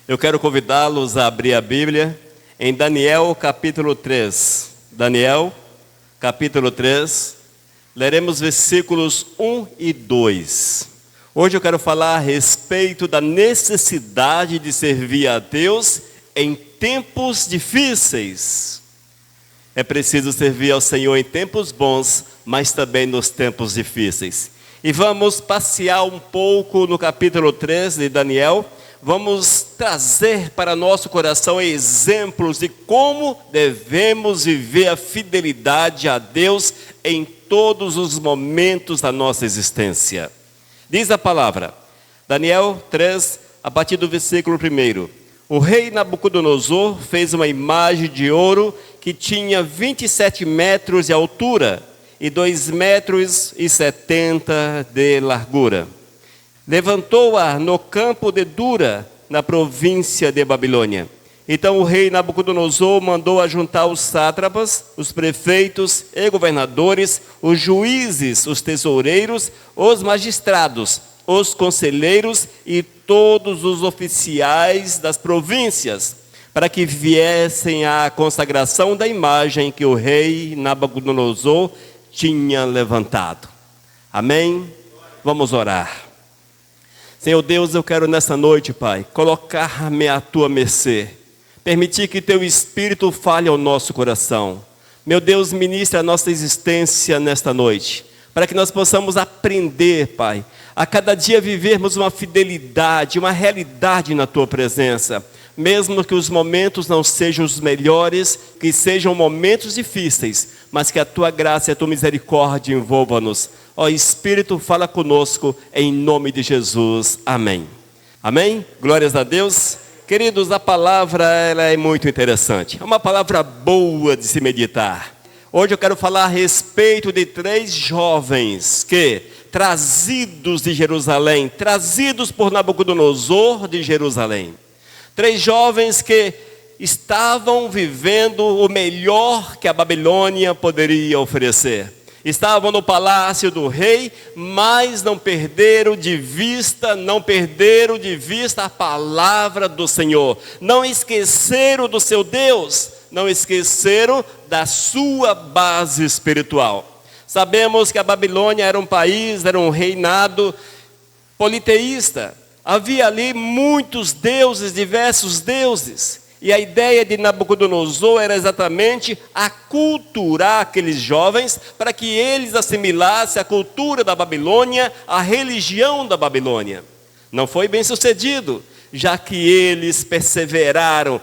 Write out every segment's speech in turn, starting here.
Eu quero convidá-los a abrir a Bíblia em Daniel capítulo 3. Daniel capítulo 3, leremos versículos 1 e 2. Hoje eu quero falar a respeito da necessidade de servir a Deus em tempos difíceis. É preciso servir ao Senhor em tempos bons, mas também nos tempos difíceis. E vamos passear um pouco no capítulo 3 de Daniel. Vamos trazer para nosso coração exemplos de como devemos viver a fidelidade a Deus em todos os momentos da nossa existência. Diz a palavra, Daniel 3, a partir do versículo 1. O rei Nabucodonosor fez uma imagem de ouro que tinha 27 metros de altura e 2,70 metros de largura. Levantou-a no campo de Dura, na província de Babilônia. Então o rei Nabucodonosor mandou ajuntar os sátrapas, os prefeitos e governadores, os juízes, os tesoureiros, os magistrados, os conselheiros e todos os oficiais das províncias, para que viessem à consagração da imagem que o rei Nabucodonosor tinha levantado. Amém? Vamos orar. Senhor Deus, eu quero nessa noite, Pai, colocar-me à Tua mercê. Permitir que Teu Espírito fale ao nosso coração. Meu Deus, ministre a nossa existência nesta noite. Para que nós possamos aprender, Pai, a cada dia vivermos uma fidelidade, uma realidade na Tua presença. Mesmo que os momentos não sejam os melhores, que sejam momentos difíceis, mas que a Tua graça e a Tua misericórdia envolvam-nos. Ó Espírito, fala conosco, em nome de Jesus. Amém. Amém? Glórias a Deus. Queridos, a palavra ela é muito interessante. É uma palavra boa de se meditar. Hoje eu quero falar a respeito de 3 jovens que, trazidos de Jerusalém, trazidos por Nabucodonosor de Jerusalém. 3 jovens que estavam vivendo o melhor que a Babilônia poderia oferecer. Estavam no palácio do rei, mas não perderam de vista a palavra do Senhor. Não esqueceram do seu Deus, não esqueceram da sua base espiritual. Sabemos que a Babilônia era um país, era um reinado politeísta. Havia ali muitos deuses, diversos deuses. E a ideia de Nabucodonosor era exatamente aculturar aqueles jovens para que eles assimilassem a cultura da Babilônia, a religião da Babilônia. Não foi bem sucedido, já que eles perseveraram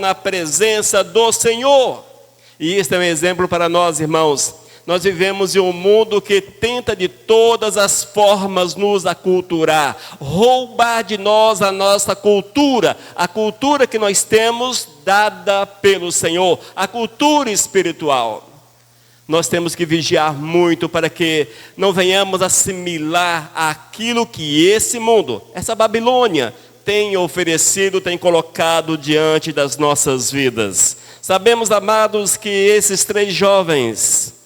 na presença do Senhor. E este é um exemplo para nós, irmãos. Nós vivemos em um mundo que tenta de todas as formas nos aculturar, roubar de nós a nossa cultura, a cultura que nós temos dada pelo Senhor, a cultura espiritual. Nós temos que vigiar muito para que não venhamos assimilar aquilo que esse mundo, essa Babilônia, tem oferecido, tem colocado diante das nossas vidas. Sabemos, amados, que esses 3 jovens,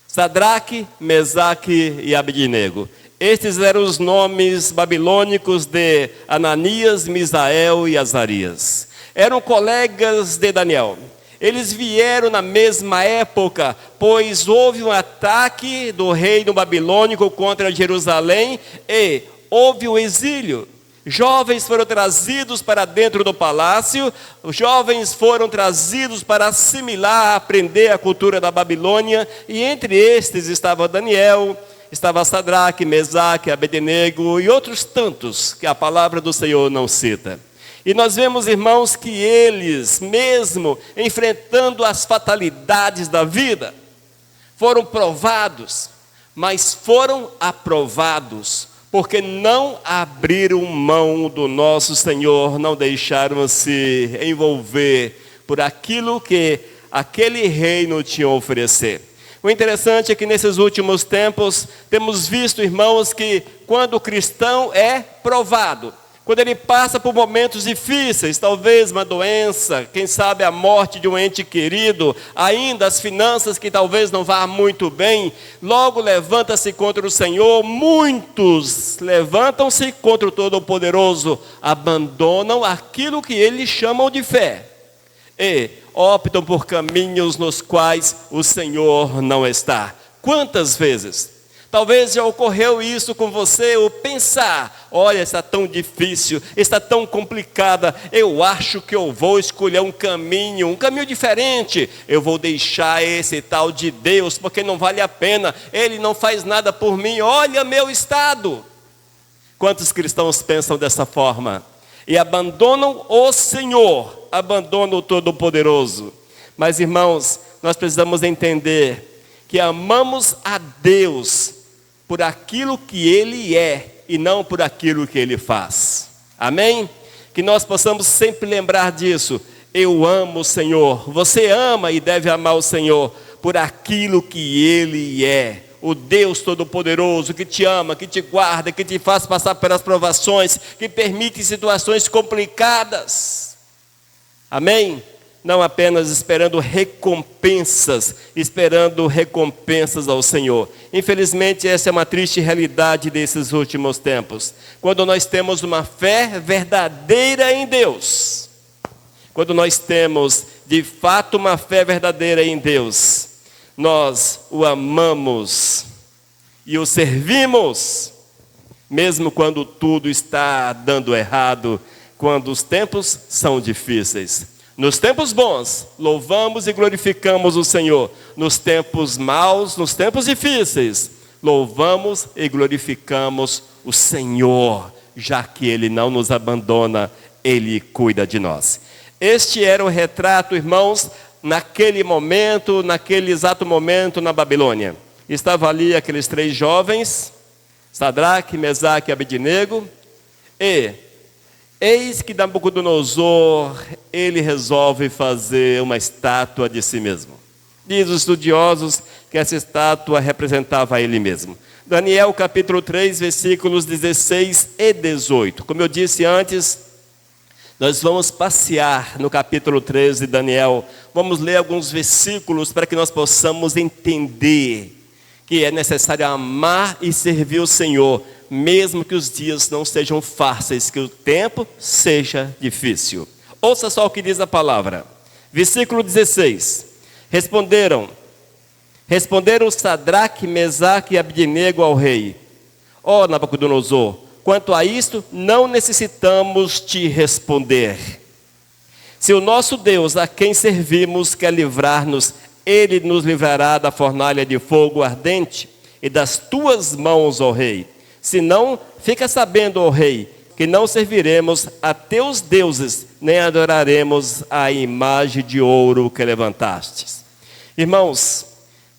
Sadraque, Mesaque e Abednego. Estes eram os nomes babilônicos de Ananias, Misael e Azarias. Eram colegas de Daniel. Eles vieram na mesma época, pois houve um ataque do reino babilônico contra Jerusalém e houve um exílio. Jovens foram trazidos para dentro do palácio, os jovens foram trazidos para assimilar, aprender a cultura da Babilônia, e entre estes estava Daniel, estava Sadraque, Mesaque, Abednego e outros tantos que a palavra do Senhor não cita. E nós vemos, irmãos, que eles, mesmo enfrentando as fatalidades da vida, foram provados, mas foram aprovados, porque não abriram mão do nosso Senhor, não deixaram se envolver por aquilo que aquele reino tinha a oferecer. O interessante é que nesses últimos tempos, temos visto, irmãos, que quando o cristão é provado, Quando ele passa por momentos difíceis, talvez uma doença, quem sabe a morte de um ente querido, ainda as finanças que talvez não vá muito bem, logo levanta-se contra o Senhor. Muitos levantam-se contra o Todo-Poderoso, abandonam aquilo que eles chamam de fé e optam por caminhos nos quais o Senhor não está. Quantas vezes? Talvez já ocorreu isso com você, o pensar, olha, está tão difícil, está tão complicada, eu acho que eu vou escolher um caminho diferente, eu vou deixar esse tal de Deus, porque não vale a pena, Ele não faz nada por mim, olha meu estado. Quantos cristãos pensam dessa forma? E abandonam o Senhor, abandonam o Todo-Poderoso. Mas irmãos, nós precisamos entender que amamos a Deus por aquilo que Ele é e não por aquilo que Ele faz. Amém? Que nós possamos sempre lembrar disso. Eu amo o Senhor. Você ama e deve amar o Senhor por aquilo que Ele é. O Deus Todo-Poderoso que te ama, que te guarda, que te faz passar pelas provações, que permite situações complicadas. Amém? Não apenas esperando recompensas ao Senhor. Infelizmente, essa é uma triste realidade desses últimos tempos. Quando nós temos uma fé verdadeira em Deus, quando nós temos, de fato, uma fé verdadeira em Deus, nós o amamos e o servimos, mesmo quando tudo está dando errado, quando os tempos são difíceis. Nos tempos bons, louvamos e glorificamos o Senhor. Nos tempos maus, nos tempos difíceis, louvamos e glorificamos o Senhor, já que Ele não nos abandona, Ele cuida de nós. Este era o retrato, irmãos, naquele exato momento na Babilônia. Estavam ali aqueles 3 jovens, Sadraque, Mesaque e Abednego, e eis que Nabucodonosor, ele resolve fazer uma estátua de si mesmo. Diz os estudiosos que essa estátua representava ele mesmo. Daniel capítulo 3, versículos 16 e 18. Como eu disse antes, nós vamos passear no capítulo 13 de Daniel. Vamos ler alguns versículos para que nós possamos entender que é necessário amar e servir o Senhor, mesmo que os dias não sejam fáceis, que o tempo seja difícil. Ouça só o que diz a palavra. Versículo 16. Responderam Sadraque, Mesaque e Abednego ao rei: ó Nabucodonosor, quanto a isto, não necessitamos te responder. Se o nosso Deus, a quem servimos, quer livrar-nos, Ele nos livrará da fornalha de fogo ardente e das tuas mãos, ó rei. Se não, fica sabendo, ó rei, que não serviremos a teus deuses, nem adoraremos a imagem de ouro que levantastes. Irmãos,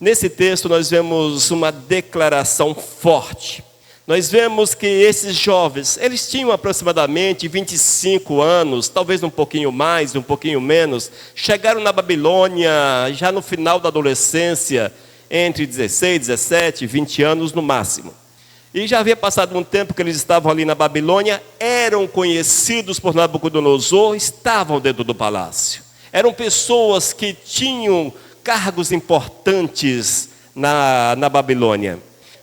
nesse texto nós vemos uma declaração forte. Nós vemos que esses jovens, eles tinham aproximadamente 25 anos, talvez um pouquinho mais, um pouquinho menos, chegaram na Babilônia já no final da adolescência, entre 16, 17, 20 anos no máximo. E já havia passado um tempo que eles estavam ali na Babilônia, eram conhecidos por Nabucodonosor, estavam dentro do palácio. Eram pessoas que tinham cargos importantes na Babilônia.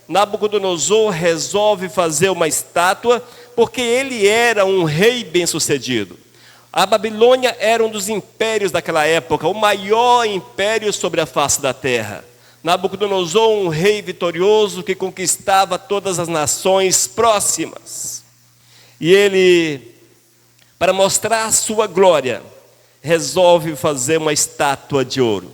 Nabucodonosor resolve fazer uma estátua, porque ele era um rei bem-sucedido. A Babilônia era um dos impérios daquela época, o maior império sobre a face da terra. Nabucodonosor, um rei vitorioso que conquistava todas as nações próximas. E ele, para mostrar a sua glória, resolve fazer uma estátua de ouro.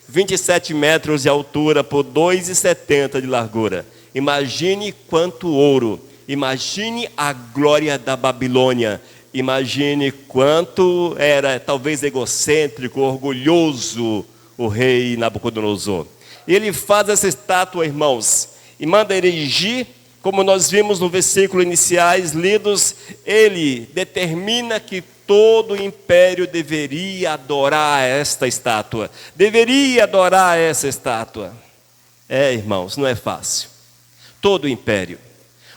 27 metros de altura por 2,70 de largura. Imagine quanto ouro, imagine a glória da Babilônia, imagine quanto era talvez egocêntrico, orgulhoso o rei Nabucodonosor. Ele faz essa estátua, irmãos, e manda erigir, como nós vimos no versículo iniciais lidos, ele determina que todo o império deveria adorar esta estátua, deveria adorar essa estátua. Irmãos, não é fácil. Todo o império.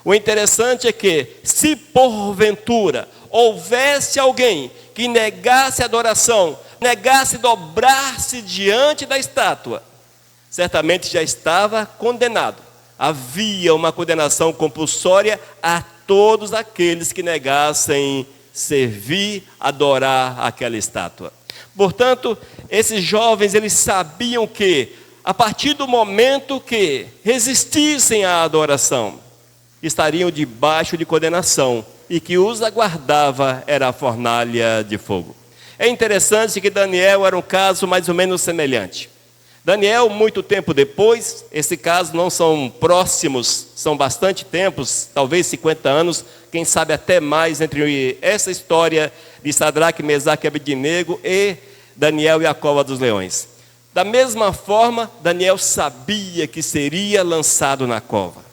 O interessante é que, se porventura houvesse alguém que negasse a adoração, negasse dobrar-se diante da estátua, certamente já estava condenado. Havia uma condenação compulsória a todos aqueles que negassem servir, adorar aquela estátua. Portanto, esses jovens, eles sabiam que, a partir do momento que resistissem à adoração, estariam debaixo de condenação, e que os aguardava era a fornalha de fogo. É interessante que Daniel era um caso mais ou menos semelhante. Daniel, muito tempo depois, esse caso não são próximos, são bastante tempos, talvez 50 anos, quem sabe até mais, entre essa história de Sadraque, Mesaque e Abednego e Daniel e a cova dos leões. Da mesma forma, Daniel sabia que seria lançado na cova.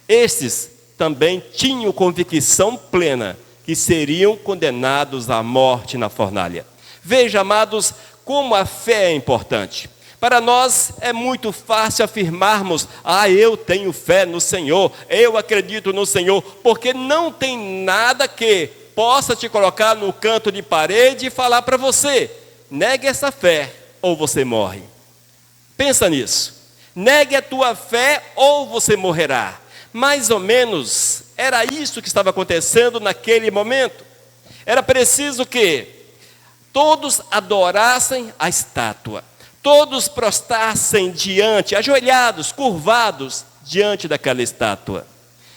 Estes também tinham convicção plena que seriam condenados à morte na fornalha. Veja, amados, como a fé é importante. Para nós é muito fácil afirmarmos: eu tenho fé no Senhor, eu acredito no Senhor, porque não tem nada que possa te colocar no canto de parede e falar para você: negue essa fé ou você morre. Pensa nisso. Negue a tua fé ou você morrerá. Mais ou menos era isso que estava acontecendo naquele momento. Era preciso que todos adorassem a estátua, todos prostrassem diante, ajoelhados, curvados diante daquela estátua.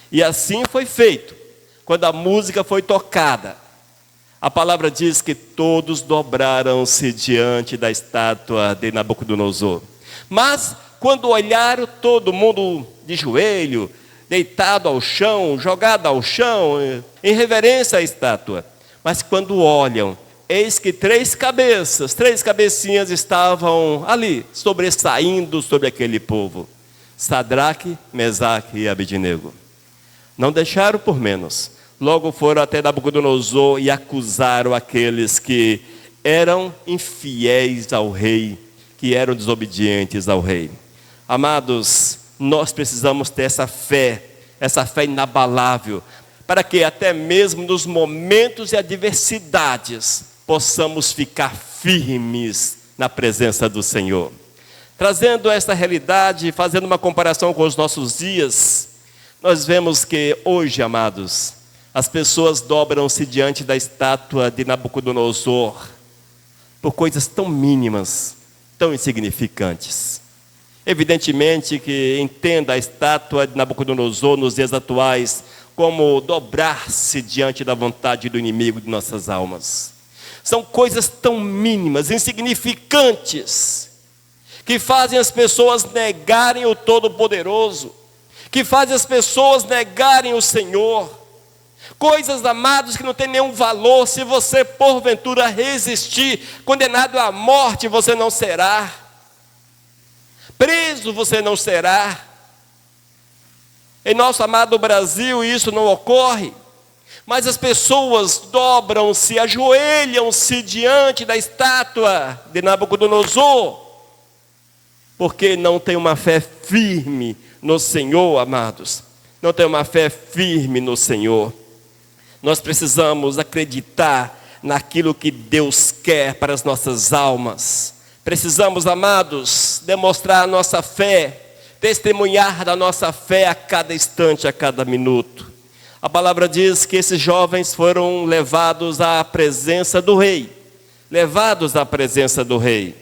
E assim foi feito. Quando a música foi tocada, a palavra diz que todos dobraram-se diante da estátua de Nabucodonosor. Mas quando olharam, todo mundo de joelho, deitado ao chão, jogado ao chão, em reverência à estátua. Mas quando olham, eis que três cabecinhas estavam ali, sobressaindo sobre aquele povo: Sadraque, Mesaque e Abednego. Não deixaram por menos. Logo foram até Nabucodonosor e acusaram aqueles que eram infiéis ao rei, que eram desobedientes ao rei. Amados, nós precisamos ter essa fé inabalável, para que até mesmo nos momentos e adversidades possamos ficar firmes na presença do Senhor. Trazendo esta realidade, fazendo uma comparação com os nossos dias, nós vemos que hoje, amados, as pessoas dobram-se diante da estátua de Nabucodonosor por coisas tão mínimas, tão insignificantes. Evidentemente que entenda a estátua de Nabucodonosor nos dias atuais como dobrar-se diante da vontade do inimigo de nossas almas. São coisas tão mínimas, insignificantes, que fazem as pessoas negarem o Todo-Poderoso, que fazem as pessoas negarem o Senhor. Coisas, amados, que não tem nenhum valor. Se você porventura resistir, condenado à morte você não será. Preso você não será. Em nosso amado Brasil isso não ocorre, mas as pessoas dobram-se, ajoelham-se diante da estátua de Nabucodonosor, porque não tem uma fé firme no Senhor, amados. Não tem uma fé firme no Senhor. Nós precisamos acreditar naquilo que Deus quer para as nossas almas. Precisamos, amados, demonstrar a nossa fé, testemunhar da nossa fé a cada instante, a cada minuto. A palavra diz que esses jovens foram levados à presença do rei. Levados à presença do rei.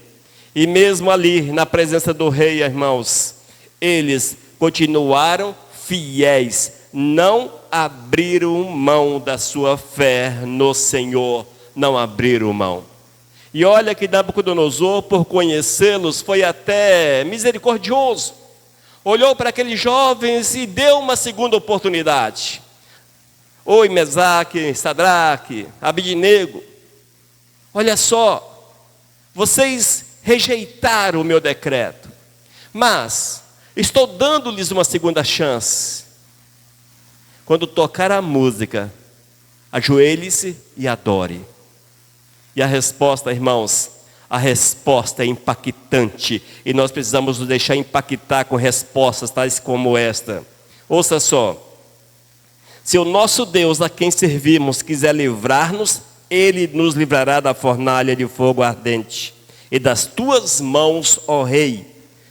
E mesmo ali, na presença do rei, irmãos, eles continuaram fiéis, não abriram mão da sua fé no Senhor, não abriram mão. E olha que Nabucodonosor, por conhecê-los, foi até misericordioso. Olhou para aqueles jovens e deu uma segunda oportunidade. Oi, Mesaque, Sadraque, Abednego, olha só, vocês rejeitaram o meu decreto, mas estou dando-lhes uma segunda chance. Quando tocar a música, ajoelhe-se e adore. E a resposta, irmãos, a resposta é impactante. E nós precisamos nos deixar impactar com respostas tais como esta. Ouça só. Se o nosso Deus, a quem servimos, quiser livrar-nos, Ele nos livrará da fornalha de fogo ardente e das tuas mãos, ó rei.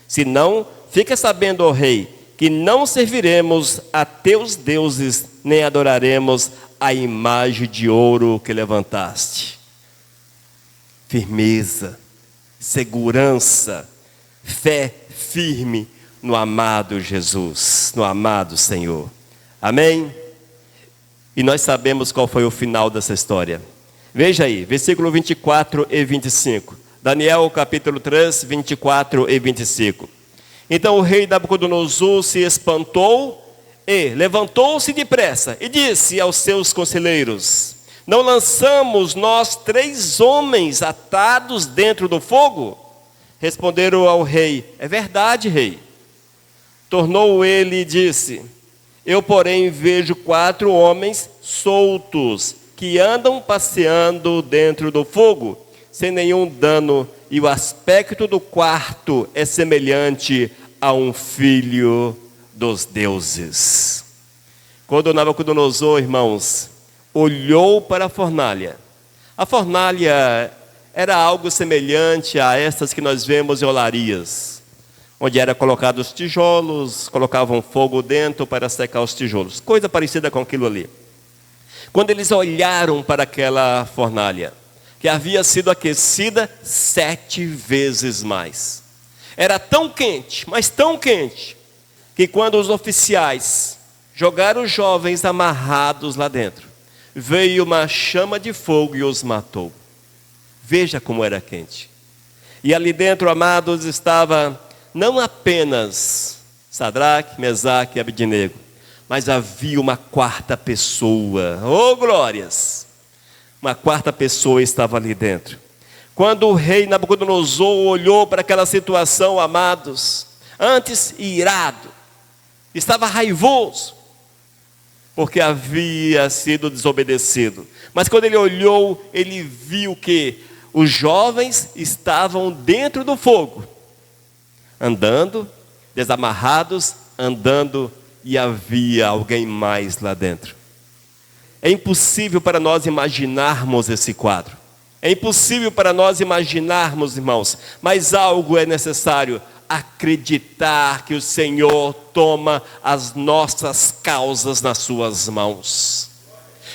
Se não, fica sabendo, ó rei, que não serviremos a teus deuses, nem adoraremos a imagem de ouro que levantaste. Firmeza, segurança, fé firme no amado Jesus, no amado Senhor. Amém? E nós sabemos qual foi o final dessa história. Veja aí, versículo 24 e 25. Daniel capítulo 3, 24 e 25. Então o rei Nabucodonosor se espantou e levantou-se depressa e disse aos seus conselheiros: não lançamos nós 3 homens atados dentro do fogo? Responderam ao rei: é verdade, rei. Tornou ele e disse: eu, porém, vejo 4 homens soltos que andam passeando dentro do fogo, sem nenhum dano, e o aspecto do quarto é semelhante a um filho dos deuses. Quando Nabucodonosor, irmãos, olhou para a fornalha era algo semelhante a estas que nós vemos em olarias, onde era colocados tijolos, colocavam fogo dentro para secar os tijolos, coisa parecida com aquilo ali. Quando eles olharam para aquela fornalha, que havia sido aquecida 7 vezes mais, era tão quente, mas tão quente, que quando os oficiais jogaram os jovens amarrados lá dentro, veio uma chama de fogo e os matou. Veja como era quente. E ali dentro, amados, estava não apenas Sadraque, Mesaque e Abednego, mas havia uma 4ª pessoa. Oh, glórias! Uma 4ª pessoa estava ali dentro. Quando o rei Nabucodonosor olhou para aquela situação, amados, antes irado, estava raivoso, porque havia sido desobedecido. Mas quando ele olhou, ele viu que os jovens estavam dentro do fogo, andando, desamarrados, andando, e havia alguém mais lá dentro. É impossível para nós imaginarmos esse quadro. É impossível para nós imaginarmos, irmãos, mas algo é necessário: acreditar que o Senhor toma as nossas causas nas suas mãos.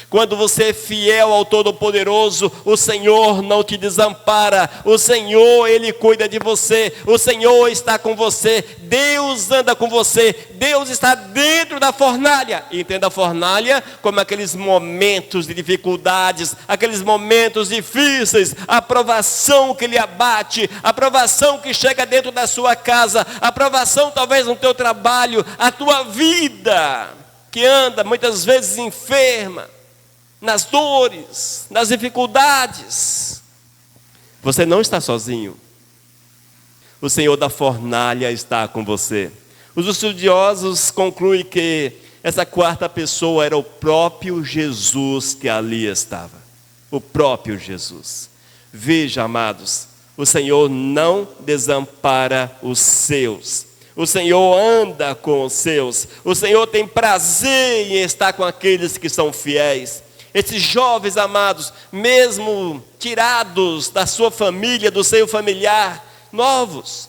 Quando você é fiel ao Todo-Poderoso, o Senhor não te desampara. O Senhor, Ele cuida de você. O Senhor está com você. Deus anda com você. Deus está dentro da fornalha. E entenda a fornalha como aqueles momentos de dificuldades, aqueles momentos difíceis, a provação que lhe abate, a provação que chega dentro da sua casa, a provação talvez no teu trabalho, a tua vida, que anda muitas vezes enferma, nas dores, nas dificuldades. Você não está sozinho. O Senhor da fornalha está com você. Os estudiosos concluem que essa 4ª pessoa era o próprio Jesus que ali estava. O próprio Jesus. Veja, amados, o Senhor não desampara os seus. O Senhor anda com os seus. O Senhor tem prazer em estar com aqueles que são fiéis. Esses jovens amados, mesmo tirados da sua família, do seio familiar, novos,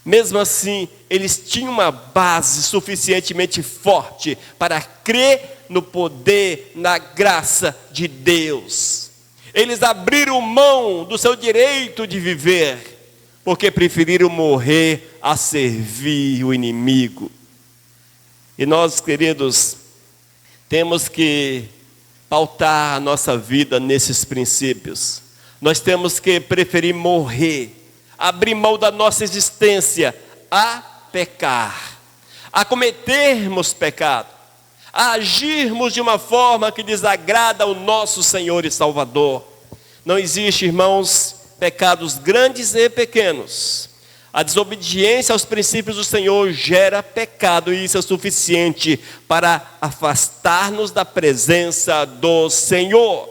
mesmo assim, eles tinham uma base suficientemente forte para crer no poder, na graça de Deus. Eles abriram mão do seu direito de viver, porque preferiram morrer a servir o inimigo. E nós, queridos, temos que pautar a nossa vida nesses princípios. Nós temos que preferir morrer, abrir mão da nossa existência a pecar, a cometermos pecado, a agirmos de uma forma que desagrada ao nosso Senhor e Salvador. Não existe, irmãos, pecados grandes e pequenos. A desobediência aos princípios do Senhor gera pecado, e isso é suficiente para afastar-nos da presença do Senhor.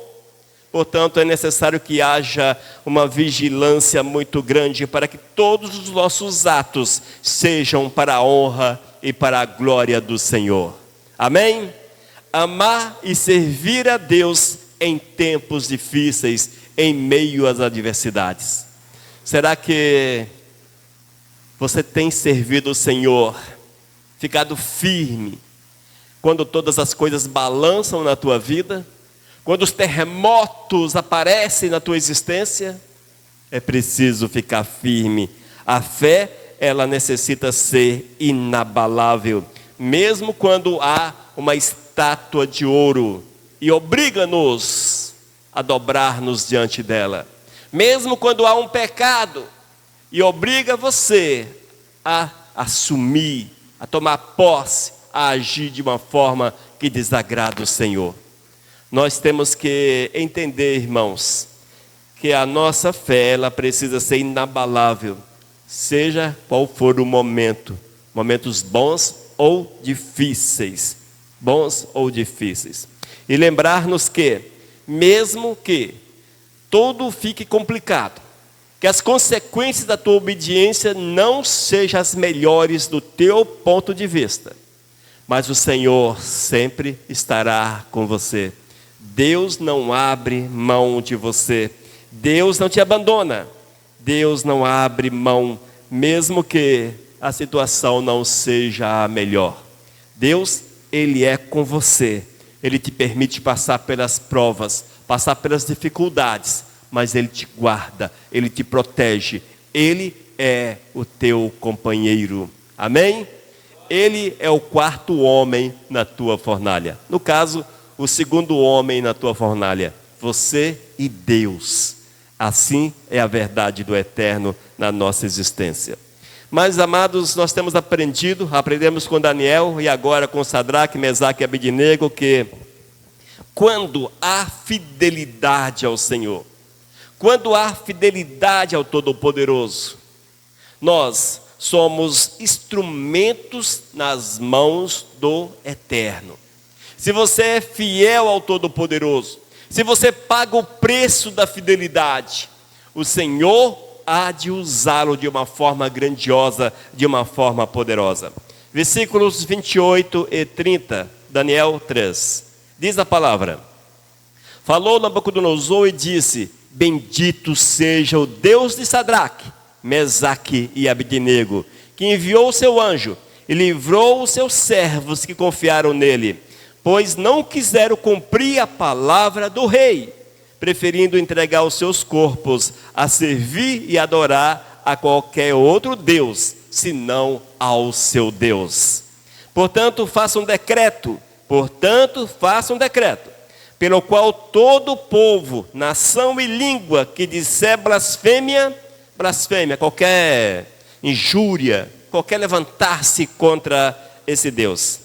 Portanto, é necessário que haja uma vigilância muito grande para que todos os nossos atos sejam para a honra e para a glória do Senhor. Amém? amar e servir a Deus em tempos difíceis, em meio às adversidades. Será que você tem servido o Senhor, ficado firme, quando todas as coisas balançam na tua vida? Quando os terremotos aparecem na tua existência? É preciso ficar firme. A fé, ela necessita ser inabalável, mesmo quando há uma estátua de ouro e obriga-nos a dobrar-nos diante dela. Mesmo quando há um pecado e obriga você a assumir, a tomar posse, a agir de uma forma que desagrada o Senhor. Nós temos que entender, irmãos, que a nossa fé, ela precisa ser inabalável, seja qual for o momento, momentos bons ou difíceis, E lembrar-nos que, mesmo que tudo fique complicado, que as consequências da tua obediência não sejam as melhores do teu ponto de vista, mas o Senhor sempre estará com você. Deus não abre mão de você. Deus não te abandona. Deus não abre mão, mesmo que a situação não seja a melhor. Deus, Ele é com você. Ele te permite passar pelas provas, passar pelas dificuldades, mas Ele te guarda, Ele te protege. Ele é o teu companheiro. Amém? Ele é o quarto homem na tua fornalha. No caso, o segundo homem na tua fornalha. Você e Deus. Assim é a verdade do eterno na nossa existência. Mas, amados, nós temos aprendemos com Daniel e agora com Sadraque, Mesaque e Abednego, que quando há fidelidade ao Senhor, quando há fidelidade ao Todo-Poderoso, nós somos instrumentos nas mãos do Eterno. Se você é fiel ao Todo-Poderoso, se você paga o preço da fidelidade, o Senhor há de usá-lo de uma forma grandiosa, de uma forma poderosa. Versículos 28 e 30, Daniel 3. Diz a palavra: falou Nabucodonosor e disse: bendito seja o Deus de Sadraque, Mesaque e Abednego, que enviou o seu anjo e livrou os seus servos que confiaram nele, pois não quiseram cumprir a palavra do rei, preferindo entregar os seus corpos a servir e adorar a qualquer outro Deus, senão ao seu Deus. Portanto, faça um decreto, pelo qual todo povo, nação e língua que disser blasfêmia, qualquer injúria, qualquer levantar-se contra esse Deus,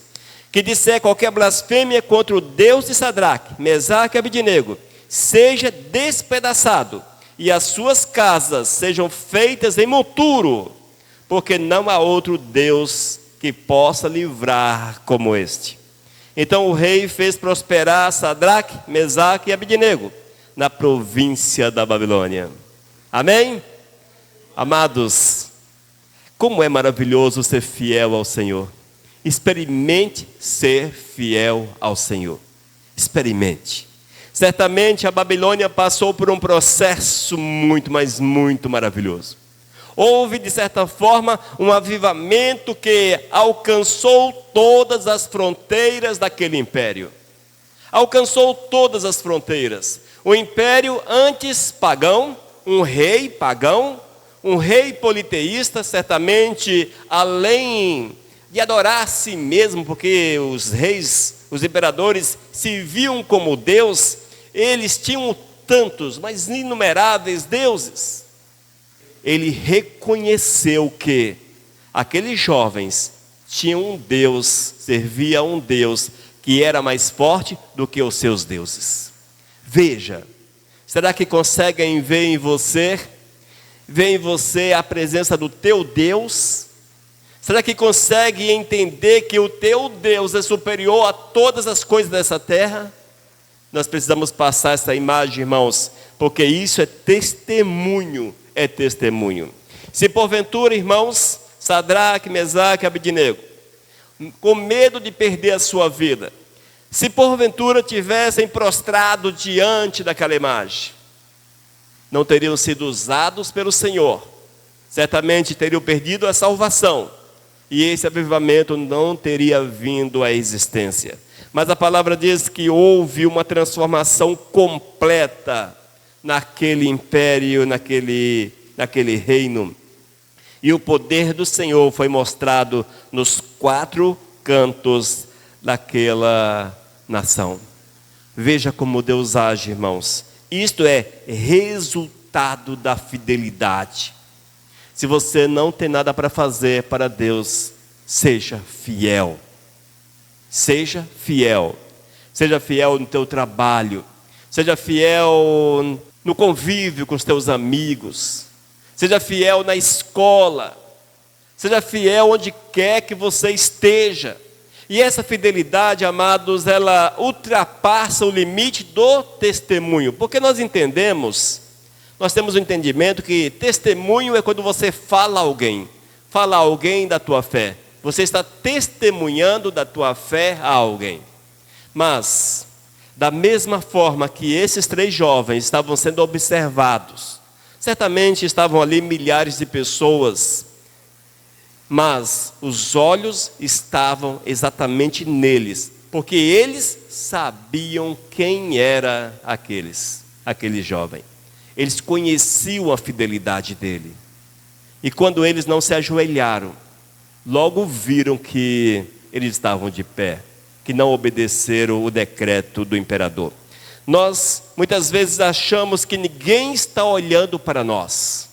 que disser qualquer blasfêmia contra o Deus de Sadraque, Mesaque e Abednego, seja despedaçado, e as suas casas sejam feitas em monturo, porque não há outro Deus que possa livrar como este. Então o rei fez prosperar Sadraque, Mesaque e Abednego na província da Babilônia. Amém? Amados, como é maravilhoso ser fiel ao Senhor. Experimente ser fiel ao Senhor. Experimente. Certamente a Babilônia passou por um processo muito, mas muito maravilhoso. Houve, de certa forma, um avivamento que alcançou todas as fronteiras daquele império. Alcançou todas as fronteiras. O império antes pagão, um rei pagão, um rei politeísta, certamente além de adorar a si mesmo, porque os reis, os imperadores se viam como Deus, eles tinham tantos, mas inumeráveis deuses. Ele reconheceu que aqueles jovens tinham um Deus, servia a um Deus que era mais forte do que os seus deuses. Veja, será que conseguem ver em você a presença do teu Deus? Será que consegue entender que o teu Deus é superior a todas as coisas dessa terra? Nós precisamos passar essa imagem, irmãos, porque isso é testemunho. Se porventura, irmãos, Sadraque, Mesaque e Abednego, com medo de perder a sua vida, se porventura tivessem prostrado diante daquela imagem, não teriam sido usados pelo Senhor, certamente teriam perdido a salvação, e esse avivamento não teria vindo à existência. Mas a palavra diz que houve uma transformação completa naquele império, naquele reino. E o poder do Senhor foi mostrado nos 4 cantos daquela nação. Veja como Deus age, irmãos. Isto é resultado da fidelidade. Se você não tem nada para fazer para Deus, seja fiel. Seja fiel. Seja fiel no teu trabalho. Seja fiel no convívio com os teus amigos. Seja fiel na escola. Seja fiel onde quer que você esteja. E essa fidelidade, amados, ela ultrapassa o limite do testemunho. Porque nós temos o entendimento que testemunho é quando você fala a alguém da tua fé. Você está testemunhando da tua fé a alguém. Mas, da mesma forma que esses 3 jovens estavam sendo observados, certamente estavam ali milhares de pessoas, mas os olhos estavam exatamente neles, porque eles sabiam quem era aquele jovem. Eles conheciam a fidelidade dele. E quando eles não se ajoelharam, logo viram que eles estavam de pé, que não obedeceram o decreto do imperador. Nós muitas vezes achamos que ninguém está olhando para nós.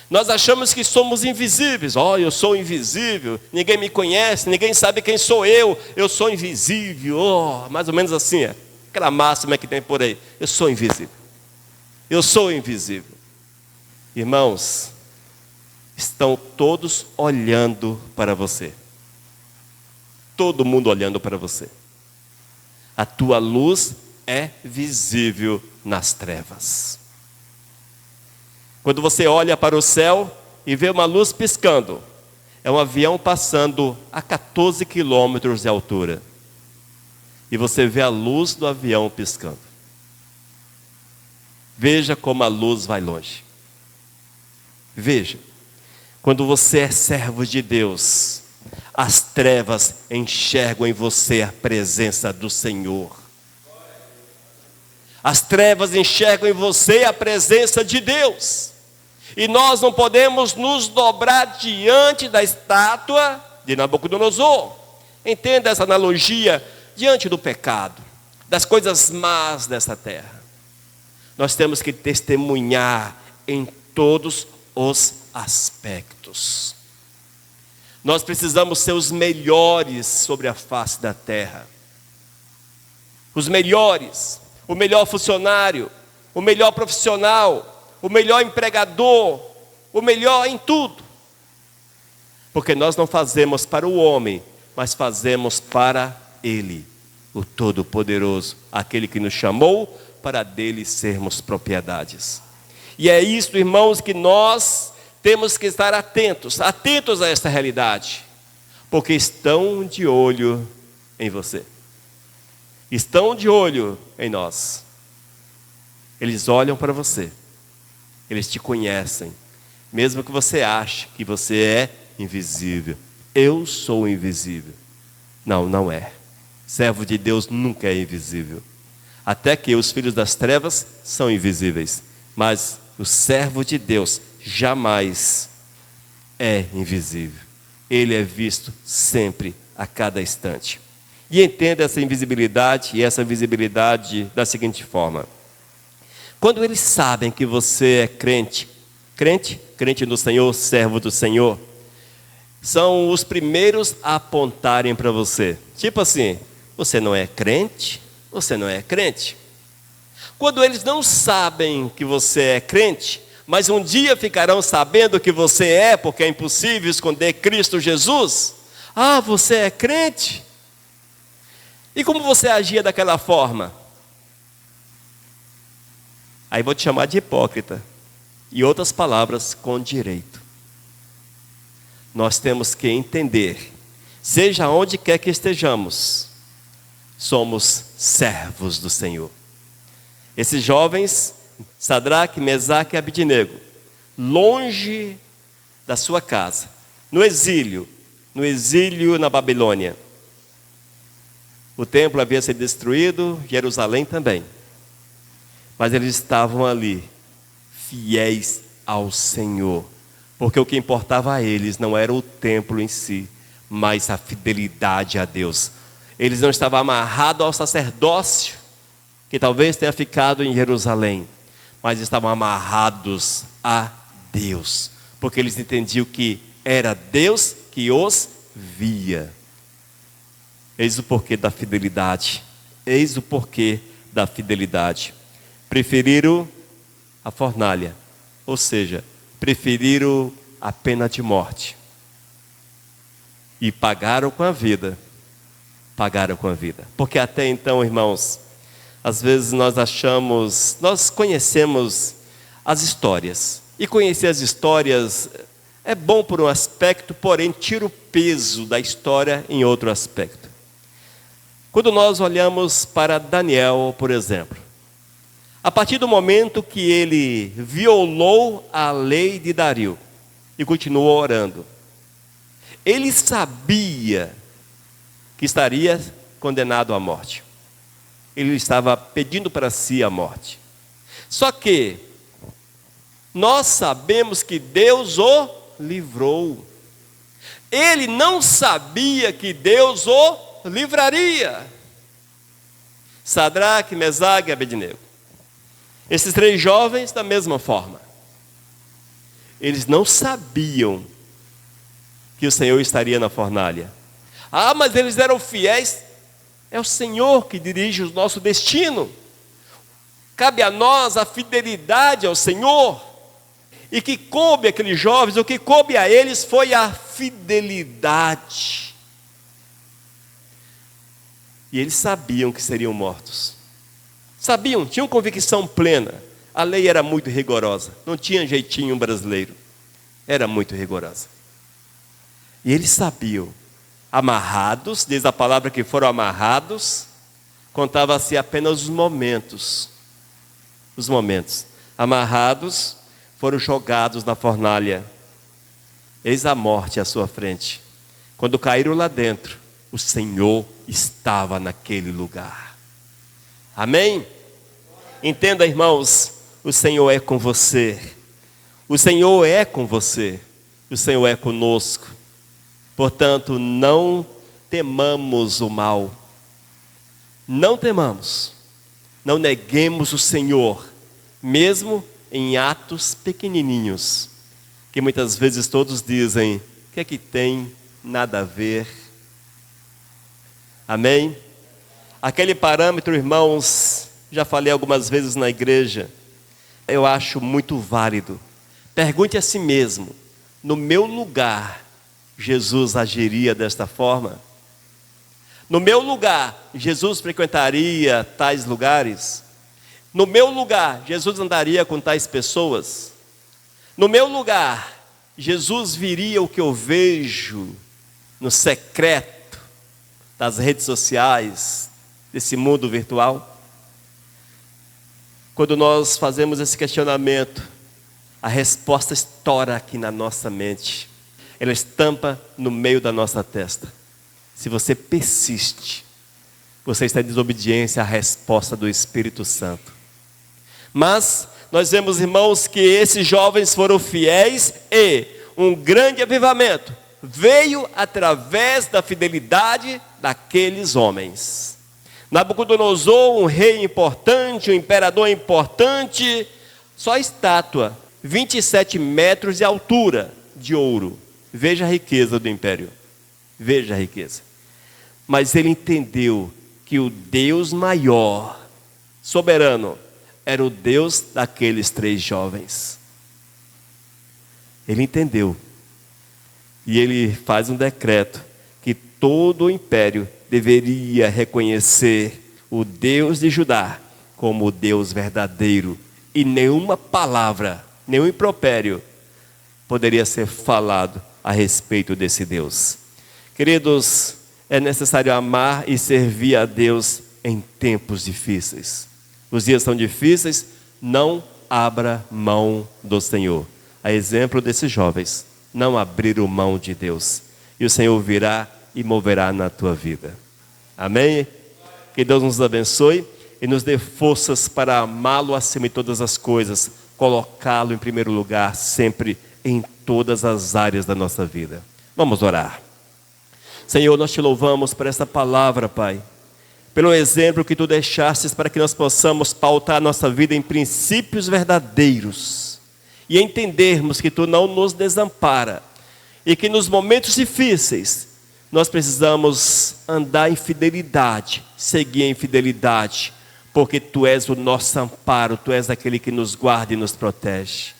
Nós achamos que somos invisíveis. Eu sou invisível, ninguém me conhece, ninguém sabe quem sou eu sou invisível. Mais ou menos assim, aquela máxima que tem por aí. Eu sou invisível. Eu sou invisível. Irmãos, estão todos olhando para você. Todo mundo olhando para você. A tua luz é visível nas trevas. Quando você olha para o céu e vê uma luz piscando, é um avião passando a 14 quilômetros de altura. E você vê a luz do avião piscando. Veja como a luz vai longe. Veja, quando você é servo de Deus, as trevas enxergam em você a presença do Senhor. As trevas enxergam em você a presença de Deus. E nós não podemos nos dobrar diante da estátua de Nabucodonosor. Entenda essa analogia diante do pecado, das coisas más dessa terra. Nós temos que testemunhar em todos os aspectos. Nós precisamos ser os melhores sobre a face da terra. Os melhores. O melhor funcionário, o melhor profissional, o melhor empregador, o melhor em tudo. Porque nós não fazemos para o homem, mas fazemos para Ele, o Todo-Poderoso, aquele que nos chamou para dele sermos propriedades. E é isso, irmãos, que nós temos que estar atentos a esta realidade, porque estão de olho em você. Estão de olho em nós. Eles olham para você. Eles te conhecem. Mesmo que você ache que você é invisível. Eu sou invisível. Não, não é. Servo de Deus nunca é invisível. Até que os filhos das trevas são invisíveis. Mas o servo de Deus jamais é invisível. Ele é visto sempre, a cada instante. E entenda essa invisibilidade e essa visibilidade da seguinte forma. Quando eles sabem que você é crente no Senhor, servo do Senhor, são os primeiros a apontarem para você. Tipo assim, você não é crente? Você não é crente? Quando eles não sabem que você é crente, mas um dia ficarão sabendo que você é, porque é impossível esconder Cristo Jesus. Você é crente? E como você agia daquela forma? Aí vou te chamar de hipócrita. E outras palavras com direito. Nós temos que entender, seja onde quer que estejamos, somos servos do Senhor. Esses jovens, Sadraque, Mesaque e Abednego, longe da sua casa, no exílio na Babilônia. O templo havia sido destruído, Jerusalém também. Mas eles estavam ali, fiéis ao Senhor. Porque o que importava a eles não era o templo em si, mas a fidelidade a Deus. Eles não estavam amarrados ao sacerdócio, que talvez tenha ficado em Jerusalém, mas estavam amarrados a Deus, porque eles entendiam que era Deus que os via. Eis o porquê da fidelidade. Eis o porquê da fidelidade. Preferiram a fornalha, ou seja, preferiram a pena de morte. E pagaram com a vida. Pagaram com a vida. Porque até então, irmãos, às vezes nós conhecemos as histórias. E conhecer as histórias é bom por um aspecto, porém tira o peso da história em outro aspecto. Quando nós olhamos para Daniel, por exemplo, a partir do momento que ele violou a lei de Dario e continuou orando, ele sabia que estaria condenado à morte. Ele estava pedindo para si a morte. Só que nós sabemos que Deus o livrou. Ele não sabia que Deus o livraria. Sadraque, Mesaque e Abednego. Esses três jovens da mesma forma. Eles não sabiam que o Senhor estaria na fornalha. Ah, mas eles eram fiéis. É o Senhor que dirige o nosso destino. Cabe a nós a fidelidade ao Senhor. E que coube àqueles jovens, o que coube a eles foi a fidelidade. E eles sabiam que seriam mortos. Sabiam, tinham convicção plena. A lei era muito rigorosa. Não tinha jeitinho brasileiro. Era muito rigorosa. E eles sabiam. Amarrados, diz a palavra que foram amarrados, contava-se apenas os momentos. Os momentos. Amarrados, foram jogados na fornalha. Eis a morte à sua frente. Quando caíram lá dentro, o Senhor estava naquele lugar. Amém? Entenda, irmãos, o Senhor é com você. O Senhor é com você. O Senhor é conosco. Portanto, não temamos o mal. Não temamos. Não neguemos o Senhor, mesmo em atos pequenininhos, que muitas vezes todos dizem, que é que tem nada a ver? Amém? Aquele parâmetro, irmãos, já falei algumas vezes na igreja, eu acho muito válido. Pergunte a si mesmo, no meu lugar, Jesus agiria desta forma? No meu lugar, Jesus frequentaria tais lugares? No meu lugar, Jesus andaria com tais pessoas? No meu lugar, Jesus viria o que eu vejo no secreto das redes sociais, desse mundo virtual? Quando nós fazemos esse questionamento, a resposta estoura aqui na nossa mente. Ela estampa no meio da nossa testa. Se você persiste, você está em desobediência à resposta do Espírito Santo. Mas nós vemos, irmãos, que esses jovens foram fiéis e um grande avivamento veio através da fidelidade daqueles homens. Nabucodonosor, um rei importante, um imperador importante, só estátua, 27 metros de altura, de ouro. Veja a riqueza do império. Veja a riqueza. Mas ele entendeu que o Deus maior, soberano, era o Deus daqueles três jovens. Ele entendeu. E ele faz um decreto que todo o império deveria reconhecer o Deus de Judá como o Deus verdadeiro. E nenhuma palavra, nenhum impropério poderia ser falado a respeito desse Deus. Queridos, é necessário amar e servir a Deus em tempos difíceis. Os dias são difíceis, não abra mão do Senhor. A exemplo desses jovens, não abriram mão de Deus. E o Senhor virá e moverá na tua vida. Amém? Que Deus nos abençoe e nos dê forças para amá-lo acima de todas as coisas, colocá-lo em primeiro lugar sempre em todas as áreas da nossa vida. Vamos orar. Senhor, nós te louvamos por essa palavra, Pai, pelo exemplo que tu deixastes para que nós possamos pautar a nossa vida em princípios verdadeiros e entendermos que tu não nos desampara e que nos momentos difíceis nós precisamos andar em fidelidade, seguir em fidelidade, porque tu és o nosso amparo, tu és aquele que nos guarda e nos protege.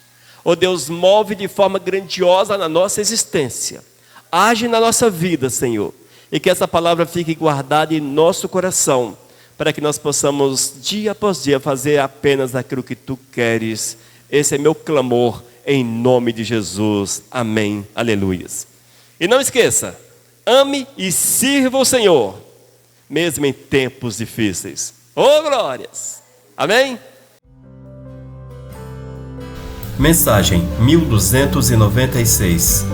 Ó Deus, move de forma grandiosa na nossa existência, age na nossa vida, Senhor, e que essa palavra fique guardada em nosso coração, para que nós possamos dia após dia fazer apenas aquilo que tu queres. Esse é meu clamor em nome de Jesus, amém, aleluias. E não esqueça, ame e sirva o Senhor, mesmo em tempos difíceis. Oh glórias, amém? Mensagem 1296.